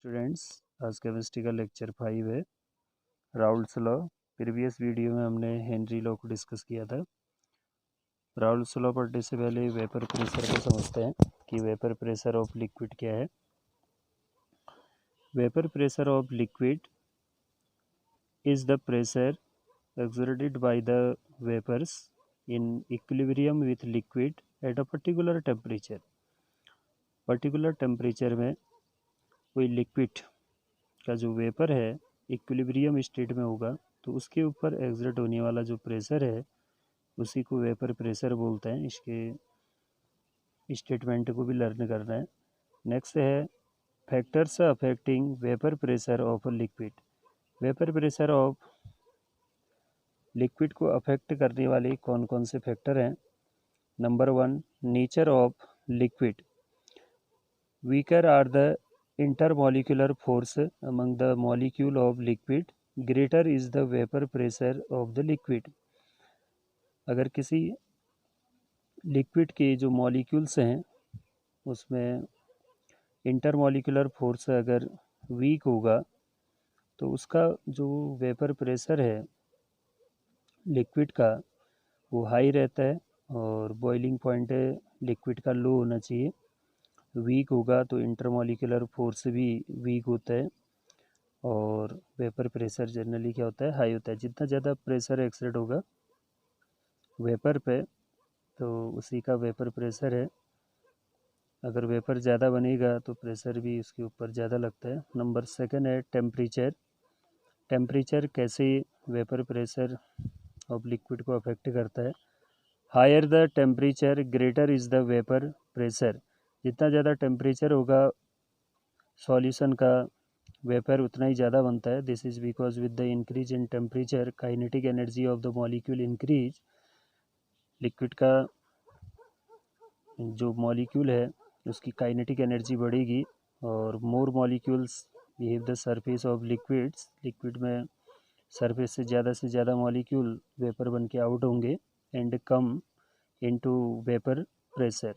Students, आज chemistry का lecture 5 है, राउल्स लॉ। प्रीवियस वीडियो में हमने हेनरी लॉ को डिस्कस किया था। राउल्स लॉ पढ़ने से पहले वेपर प्रेशर को समझते हैं कि वेपर प्रेशर ऑफ लिक्विड क्या है। Vapour pressure of liquid is the pressure exerted by the vapors in equilibrium with liquid at a particular temperature। Particular temperature में कोई लिक्विड का जो वेपर है इक्विलिब्रियम स्टेट में होगा तो उसके ऊपर एक्सर्ट होने वाला जो प्रेशर है उसी को वेपर प्रेशर बोलते हैं। इसके स्टेटमेंट को भी लर्न करना है। नेक्स्ट है factors affecting vapour pressure of liquid. Vapour pressure of liquid को अफेक्ट करने वाले कौन कौन से फैक्टर हैं। Number 1, nature of liquid. Weaker are the intermolecular force among the molecule of liquid, greater is the vapor pressure of the liquid। अगर किसी liquid के जो मॉलिक्यूल्स हैं उसमें इंटरमॉलिक्यूलर फोर्स अगर वीक होगा तो उसका जो वेपर प्रेशर है लिक्विड का वो हाई रहता है और बॉइलिंग पॉइंट लिक्विड का लो होना चाहिए। वीक होगा तो इंटरमॉलिक्यूलर फोर्स भी वीक होता है और वेपर प्रेशर जनरली क्या होता है, हाई होता है। जितना ज़्यादा प्रेशर एक्सर्ट होगा वेपर पे तो उसी का वेपर प्रेशर है। अगर वेपर ज़्यादा बनेगा तो प्रेशर भी उसके ऊपर ज़्यादा लगता है। नंबर 2 है टेम्परेचर। टेम्परेचर कैसे वेपर प्रेशर ऑफ लिक्विड को अफेक्ट करता है। Higher the temperature greater is the vapour pressure. जितना ज़्यादा टेम्परेचर होगा सॉल्यूशन का वेपर उतना ही ज़्यादा बनता है। This is because with the increase in temperature kinetic energy of the molecule increase. Liquid का जो मॉलिक्यूल है उसकी काइनेटिक एनर्जी बढ़ेगी और more molecules behave the surface of liquids. Liquid में सरफेस से ज़्यादा मॉलिक्यूल वेपर बन के आउट होंगे and come into vapour pressure.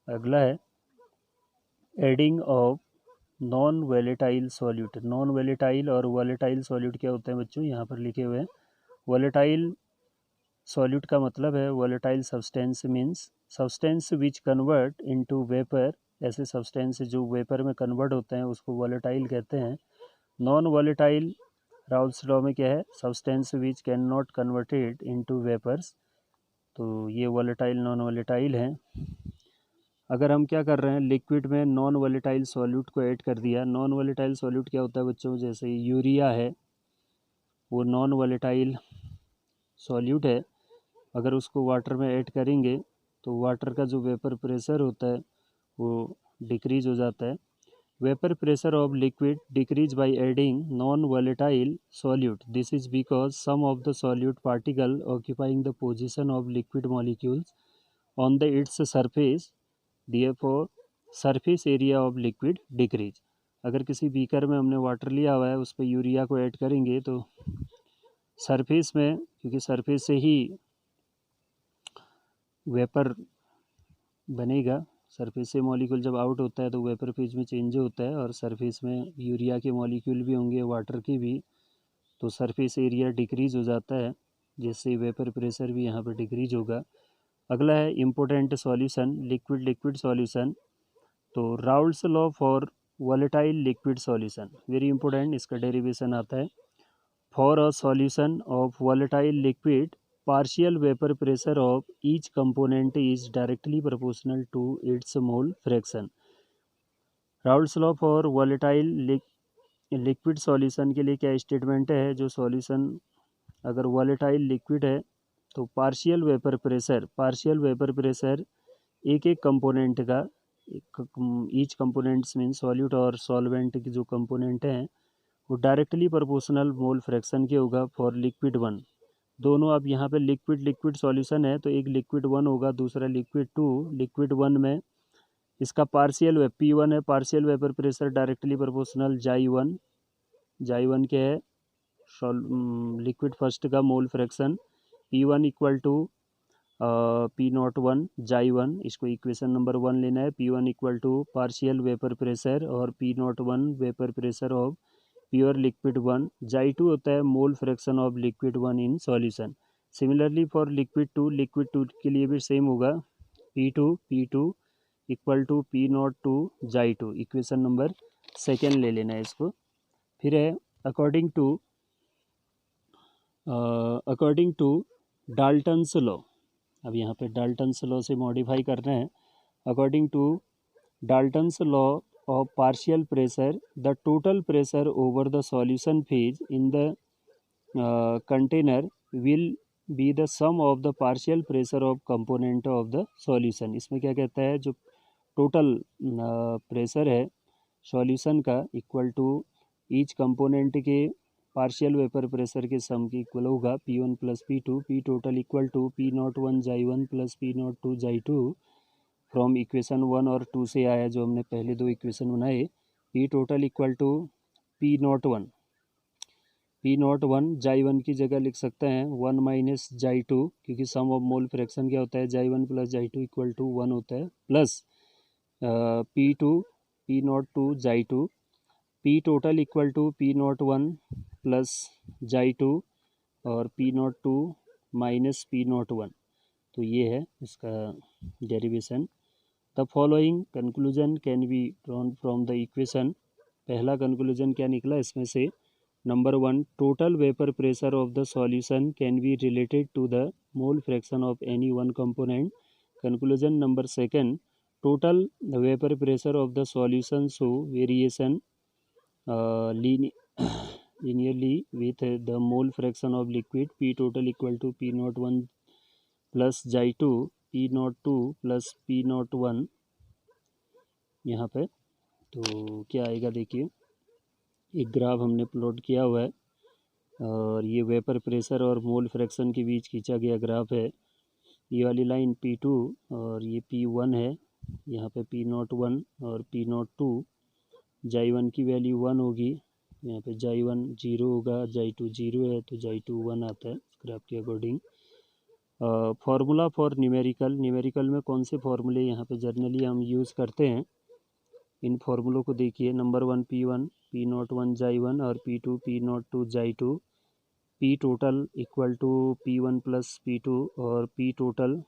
अगला है adding of non volatile solute. Non volatile और वोलेटाइल सॉल्यूट क्या होते हैं बच्चों, यहाँ पर लिखे हुए हैं। वोलेटाइल सॉल्यूट का मतलब है volatile substance means substance which convert into vapour. ऐसे सब्सटेंस जो वेपर में कन्वर्ट होते हैं उसको वोलेटाइल कहते हैं। नॉन वोलेटाइल राउल्स लॉ में क्या है, substance which can not converted into vapours. तो ये वोलेटाइल नॉन वोलेटाइल हैं। अगर हम क्या कर रहे हैं, लिक्विड में नॉन वोलेटाइल सॉल्यूट को ऐड कर दिया। नॉन वोलेटाइल सॉल्यूट क्या होता है बच्चों, जैसे यूरिया है वो नॉन वोलेटाइल सॉल्यूट है। अगर उसको वाटर में ऐड करेंगे तो वाटर का जो वेपर प्रेशर होता है वो डिक्रीज हो जाता है। Vapour pressure of liquid decrease by adding non volatile solute. This is because some of the solute particle occupying the position of liquid molecules on the its surface, therefore surface area of liquid decrease. अगर किसी beaker में हमने water लिया हुआ है उस पर urea को ऐड करेंगे तो सरफेस में, क्योंकि सरफेस से ही वेपर बनेगा, सरफेस से मॉलिक्यूल जब आउट होता है तो वेपर फेज में चेंज होता है और सरफेस में यूरिया के मॉलिक्यूल भी होंगे, वाटर के भी, तो सरफेस एरिया डिक्रीज हो जाता है जिससे वेपर प्रेशर भी यहाँ पर डिक्रीज होगा। अगला है important solution, liquid liquid solution. तो Raoult's law for volatile liquid solution very important, इसका डेरिवेशन आता है। For a solution of volatile liquid partial vapor pressure of each component is directly proportional to its mole fraction। Raoul's law for volatile liquid solution के लिए क्या statement है, जो solution अगर volatile liquid है तो पार्शियल वेपर प्रेशर एक एक कंपोनेंट का, ईच कंपोनेंट्स मीन सॉल्यूट और सॉल्वेंट की जो कंपोनेंट हैं वो डायरेक्टली प्रोपोर्शनल मोल फ्रैक्शन के होगा फॉर लिक्विड 1। दोनों अब यहाँ पे लिक्विड लिक्विड सॉल्यूशन है तो एक लिक्विड 1 होगा दूसरा लिक्विड 2। लिक्विड 1 में इसका पार्शियल P1 है, partial vapour pressure directly proportional Xi1। Xi1 क्या है, लिक्विड फर्स्ट का mole fraction. P1 equal to P not one xi one, इसको इक्वेशन नंबर 1 लेना है। P1 equal to partial vapour pressure और P not one vapour pressure of pure liquid 1, xi 2 होता है mole fraction of liquid 1 in solution. Similarly for liquid two के लिए भी same होगा, P2 equal to P not two xi 2, equation number 2 ले लेना है इसको। फिर है अकॉर्डिंग टू डाल्टन्स लॉ। अब यहाँ पे डाल्टन्स लॉ से मॉडिफाई करना है। According to Dalton's law of partial pressure, the total pressure over the solution phase in the container will be the sum of the partial pressure of component of the solution। इसमें क्या कहता है, जो total pressure है solution का equal to each component के partial vapour pressure के sum के इक्वल होगा P1 plus P2, P total equal to P not one xi 1 plus P not 2 xi 2 from equation 1 और 2 से आया जो हमने पहले 2 इक्वेशन बनाए। P total equal to P not one xi 1 की जगह लिख सकते हैं 1 माइनस जाई 2, क्योंकि सम ऑफ मोल फ्रैक्शन क्या होता है, जाई 1 प्लस जाई 2 इक्वल टू 1 होता है, plus P not 2 xi 2, P total equal to P not 1 plus xi 2 और P not 2 minus P not 1। तो ये है इसका derivation. The following conclusion can be drawn from the equation. पहला conclusion क्या निकला इसमें से, number 1, total vapour pressure of the solution can be related to the mole fraction of any one component. Conclusion number 2, total vapour pressure of the solution show variation linearly with the mole fraction of liquid। P total equal to P not 1 plus xi 2, P not 2 plus P not 1 यहाँ पे। तो क्या आएगा देखिए, एक graph हमने plot किया हुआ है और ये वेपर प्रेशर और मोल फ्रैक्शन के बीच खींचा गया ग्राफ है। ये वाली लाइन P2 और ये P1 है, यहाँ पे P नॉट 1 और P नॉट 2, जाई 1 की वैल्यू 1 होगी, यहाँ पे जाई 1 0 होगा, जाई 2 0 है तो जाई 2 1 आता है ग्राफ के अकॉर्डिंग। फार्मूला फॉर न्यूमेरिकल में कौन से फार्मूले यहाँ पे जर्नली हम यूज़ करते हैं, इन फार्मूलों को देखिए। Number 1 P1 P not 1 xi 1 और P2 P not 2 xi 2, P total equal to P1 plus P2 और P total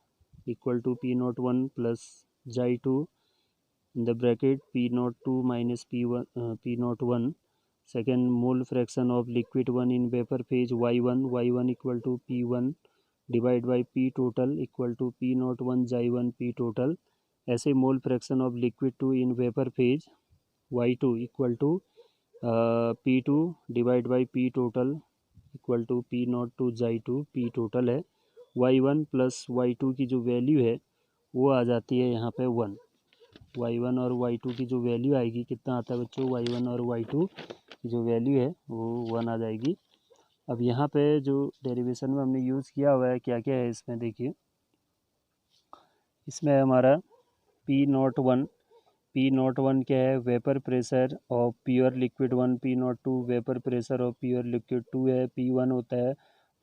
equal to P not 1 plus xi 2 in the bracket P not 2 minus P not 1। Second, mole fraction of liquid 1 in vapour phase Y1 equal to P1 divide by P total equal to P not 1 xi 1 P total. ऐसे mole fraction of liquid 2 in vapour phase Y2 equal to P2 divide by P total equal to P not 2 xi 2 P total है। Y1 plus Y2 की जो value है वो आ जाती है यहाँ पे 1। Y1 और Y2 की जो वैल्यू आएगी, कितना आता है बच्चों, Y1 और Y2 की जो वैल्यू है वो 1 आ जाएगी। अब यहाँ पे जो डेरिवेशन में हमने यूज़ किया हुआ है क्या क्या है इसमें देखिए, इसमें हमारा P नॉट 1 क्या है, vapour pressure of pure liquid 1, P not 2 vapour pressure of pure liquid 2 है। P1 होता है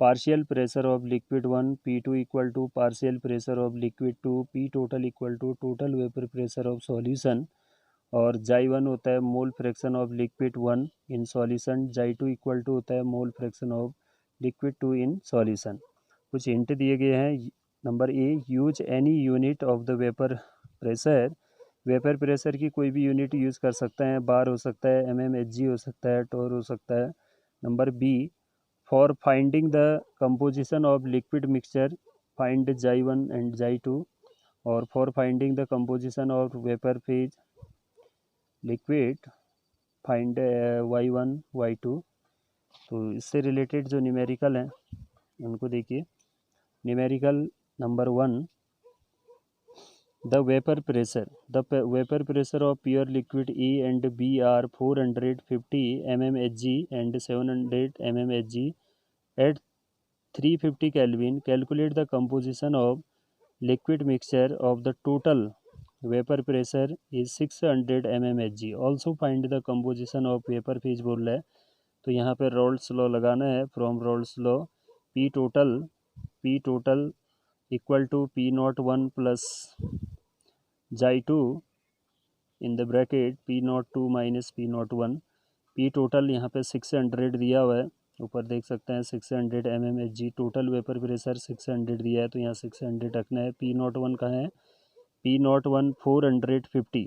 partial pressure of liquid 1, P2 equal to partial pressure of liquid 2, P total equal to total vapour pressure of solution. और xi 1 होता है mole fraction of liquid 1 in solution, xi 2 equal to होता है mole fraction of liquid 2 in solution. कुछ hint दिए गए हैं। Number A, use any unit of the vapour pressure. Vapour pressure की कोई भी यूनिट यूज़ कर सकते हैं, बार हो सकता है, mmHg हो सकता है, टोर हो सकता है। Number B, for finding the composition of liquid mixture find xi 1 and xi 2, और for finding the composition of vapour phase liquid find Y1 Y2। तो इससे रिलेटेड जो न्यूमेरिकल हैं उनको देखिए। Numerical number 1, the vapor pressure of pure liquid A and B are 450 mmHg and 700 mmHg at 350 Kelvin. Calculate the composition of liquid mixture of the total vapor pressure is 600 mmHg. Also find the composition of vapor phase बोल रहा है, तो यहाँ पे roles law लगाना है। From Raoult's law P total equal to P01 plus Xi2 in the bracket P02 minus P01। P total यहाँ पे 600 दिया हुआ है, ऊपर देख सकते हैं 600 mmHg टोटल वेपर प्रेशर 600 दिया है, तो यहाँ 600 रखना है। P01 कहाँ है? P01 450।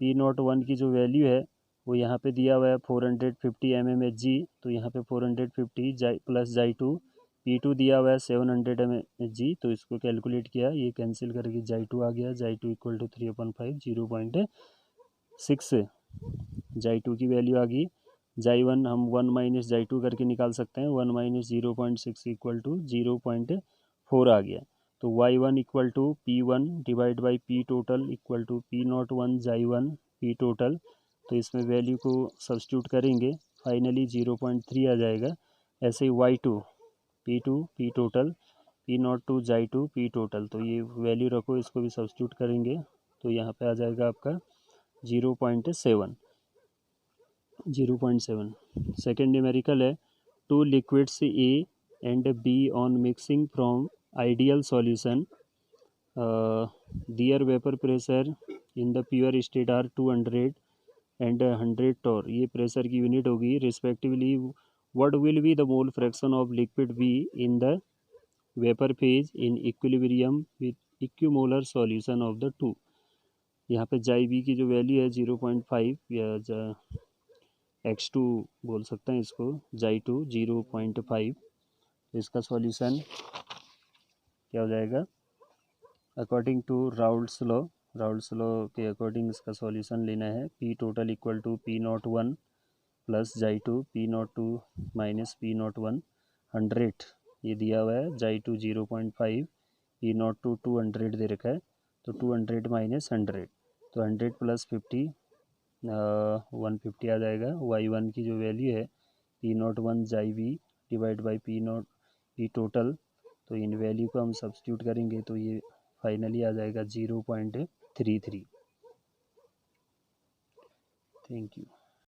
P01 की जो वैल्यू है वो यहाँ पे दिया हुआ है 450 mmHg, तो यहाँ पे 450 प्लस Xi2। P2 दिया हुआ है 700 mmHg, तो इसको कैलकुलेट किया, ये कैंसिल करके Xi2 आ गया। Xi2 equal to 3/5 0.6। Xi2 की वैल्यू आ गई। Xi1 हम 1 माइनस Xi2 करके निकाल सकते हैं, 1 माइनस 0.6 इक्वल टू 0.4 आ गया। तो y1 equal to P1 divide by P total equal to P01 Xi1 P total, तो इसमें वैल्यू को सब्स्टिट्यूट करेंगे, फाइनली 0.3 आ जाएगा। ऐसे ही y2 P2 P total P02 Xi2 P total, तो ये वैल्यू रखो, इसको भी सब्स्टिट्यूट करेंगे, तो यहाँ पे आ जाएगा आपका 0.7। सेकेंड न्यूमेरिकल है, two liquids A and B on mixing from ideal solution, their vapour pressure in the pure state are 200 and 100 torr. ये प्रेशर की यूनिट होगी respectively. What will be the mole fraction of liquid B in the vapour phase in equilibrium with equimolar solution of the two. यहाँ पे Xi B की जो value है 0.5 या x2 बोल सकते हैं इसको, Xi2 0.5। इसका सॉल्यूशन क्या हो जाएगा? अकॉर्डिंग टू राउल्ट्स लॉ के अकॉर्डिंग इसका सॉल्यूशन लेना है। P total equal to P01 plus Xi2 P02 minus P01 100 ये दिया हुआ है, Xi2 0.5, P02 200 दे रखा है, तो 200 माइनस 100, तो 100 प्लस 50 150 आ जाएगा। y1 की जो वैल्यू है P01 Xi B divide by P total, तो इन वैल्यू को हम सब्स्टिट्यूट करेंगे, तो ये फाइनली आ जाएगा 0.33। Thank you.